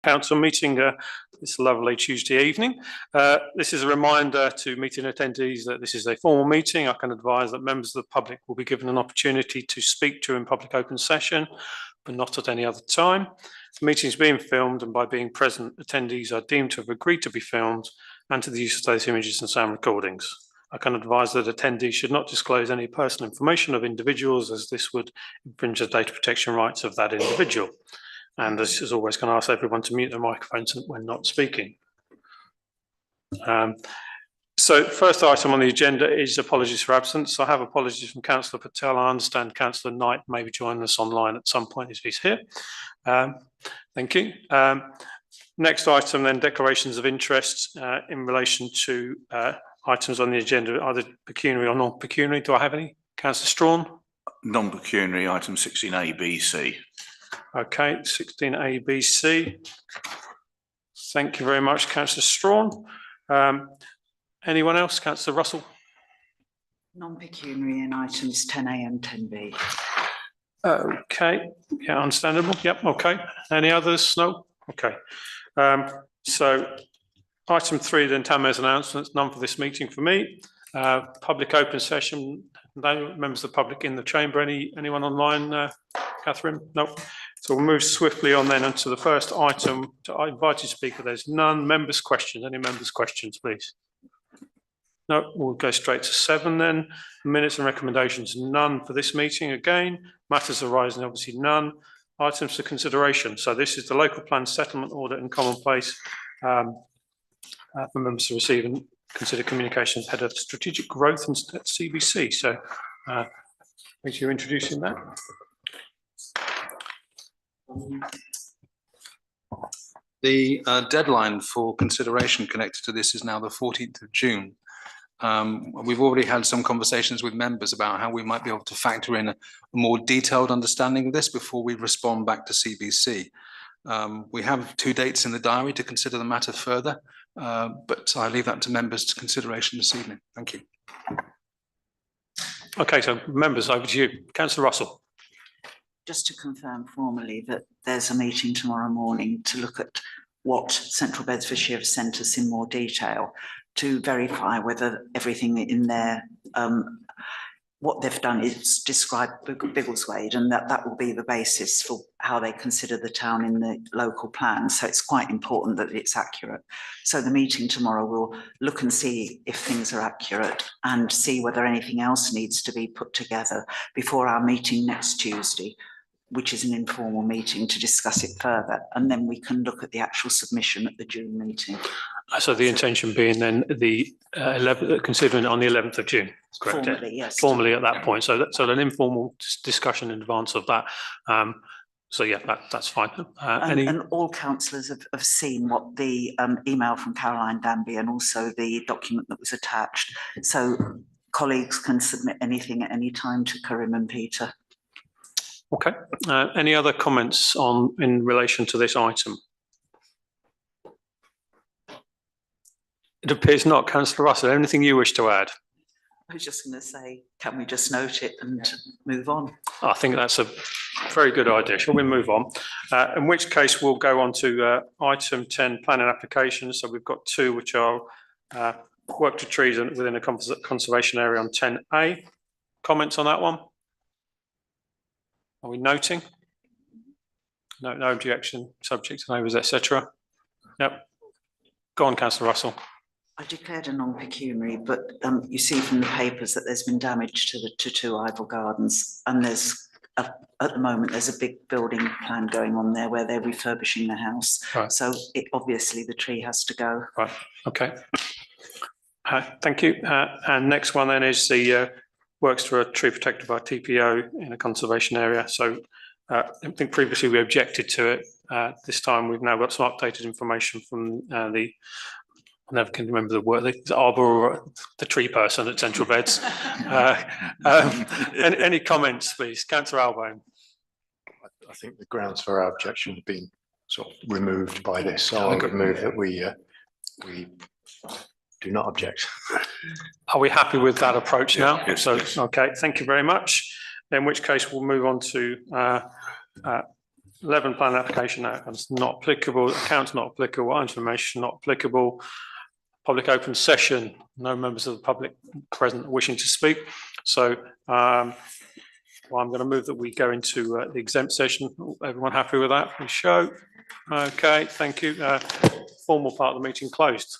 Council meeting this lovely Tuesday evening. This is a reminder to meeting attendees that this is a formal meeting. I can advise that members of the public will be given an opportunity to speak during public open session, but not at any other time. The meeting is being filmed, and by being present, attendees are deemed to have agreed to be filmed and to the use of those images and sound recordings. I can advise that attendees should not disclose any personal information of individuals, as this would infringe the data protection rights of that individual. And this is always going to ask everyone to mute their microphones when not speaking. So first item on the agenda is apologies for absence. I have apologies from Councillor Patel. I understand Councillor Knight may be joining us online at some point if he's here. Thank you. Next item then, declarations of interest in relation to items on the agenda, either pecuniary or non-pecuniary. Do I have any? Councillor Strawn? Non-pecuniary, item 16A, B, C. Okay, 16A, B, C. Thank you very much, Councillor Strawn. Anyone else? Councillor Russell? Non-pecuniary in items 10A and 10B. Okay, yeah, understandable. Yep, okay. Any others? No? Okay. So item 3 then, Town Mayor's announcements, none for this meeting for me. Public open session, no members of the public in the chamber. Anyone online, Catherine? No. So we'll move swiftly on then onto the first item. I invite you to speak. There's none. Members' questions. Any members' questions, please? No, we'll go straight to 7 then. Minutes and recommendations, none for this meeting again. Matters arising, obviously none. Items for consideration. So this is the local plan settlement audit and commonplace for members to receive and consider communications head of strategic growth and CBC. So thank you for introducing that. The deadline for consideration connected to this is now the 14th of June. We've already had some conversations with members about how we might be able to factor in a more detailed understanding of this before we respond back to CBC. We have 2 dates in the diary to consider the matter further, but I leave that to members to consideration this evening. Thank you. Okay, so members, over to you. Councillor Russell. Just to confirm formally that there's a meeting tomorrow morning to look at what Central Bedfordshire have sent us in more detail to verify whether everything in there, what they've done is describe Biggleswade, and that will be the basis for how they consider the town in the local plan. So it's quite important that it's accurate. So the meeting tomorrow will look and see if things are accurate and see whether anything else needs to be put together before our meeting next Tuesday, which is an informal meeting to discuss it further, and then we can look at the actual submission at the June meeting. So the intention being then the 11th, considering it on the 11th of June, correct? Formally, yes. Formally at that point. So an informal discussion in advance of that. So yeah, that's fine. And all councillors have seen what the email from Caroline Danby and also the document that was attached. So colleagues can submit anything at any time to Karim and Peter. Okay. Any other comments in relation to this item? It appears not. Councillor Russell, anything you wish to add? I was just going to say, can we just note it and move on? I think that's a very good idea. Shall we move on? In which case, we'll go on to item 10, planning applications. So we've got 2, which are work to trees within a conservation area on 10A. Comments on that one? Are we noting? No objection, subject to neighbours, etc. Yep. Go on, Councillor Russell. I declared a non-pecuniary, but you see from the papers that there's been damage to 2 Ivel Gardens, and there's at the moment there's a big building plan going on there where they're refurbishing the house. Right. So obviously the tree has to go. Right. Okay. Thank you. And next one then is the works for a tree protected by TPO in a conservation area. So I think previously we objected to it. This time we've now got some updated information from I never can remember the word, the arbor or the tree person at Central Beds. Any comments, please? Councillor Albone. I think the grounds for our objection have been sort of removed by this. So I would move that we do not object. Are we happy with that approach now? Yes, so, okay, thank you very much. In which case we'll move on to 11 plan application outcomes not applicable, accounts not applicable, information not applicable. Public open session, no members of the public present wishing to speak. So well, I'm going to move that we go into the exempt session. Everyone happy with that? Please show. Okay, thank you. Formal part of the meeting closed.